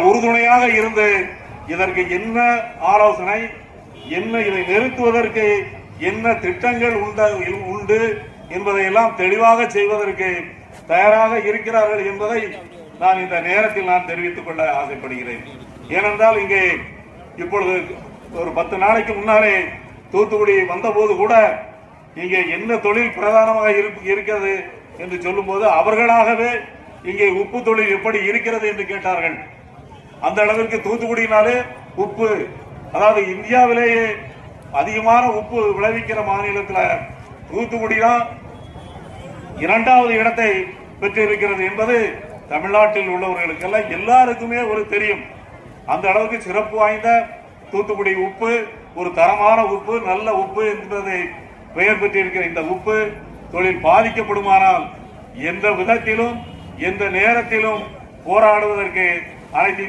உறுதுணையாக இருந்து இதற்கு என்ன ஆலோசனை, என்ன இதை நிறுத்துவதற்கு என்ன திட்டங்கள் உண்டு என்பதையெல்லாம் தெளிவாக செய்வதற்கு தயாராக இருக்கிறார்கள் என்பதை நான் இந்த நேரத்தில் நான் தெரிவித்துக் கொள்ள ஆசைப்படுகிறேன். ஏனென்றால் இங்கே இப்பொழுது ஒரு 10 நாளைக்கு முன்னாலே தூத்துக்குடி வந்தபோது கூட இங்கே என்ன தொழில் பிரதானமாக இருக்கிறது என்று சொல்லும் போது அவர்களாகவே இங்கே உப்பு தொழில் எப்படி இருக்கிறது என்று கேட்டார்கள். அந்த அளவிற்கு தூத்துக்குடியினாலே உப்பு, அதாவது இந்தியாவிலேயே அதிகமான உப்பு விளைவிக்கிற மாநிலத்தில் தூத்துக்குடி தான் 2வது இடத்தை பெற்றிருக்கிறது என்பது தமிழ்நாட்டில் உள்ளவர்களுக்கெல்லாம் எல்லாருக்குமே ஒரு தெரியும். அந்த அளவுக்கு சிறப்பு வாய்ந்த தூத்துக்குடி உப்பு ஒரு தரமான உப்பு, நல்ல உப்பு என்பதை பெயர் பெற்றிருக்கிற இந்த உப்பு தொழில் பாதிக்கப்படுமானால் எந்த விதத்திலும் எந்த நேரத்திலும் போராடுவதற்கு அனைத்து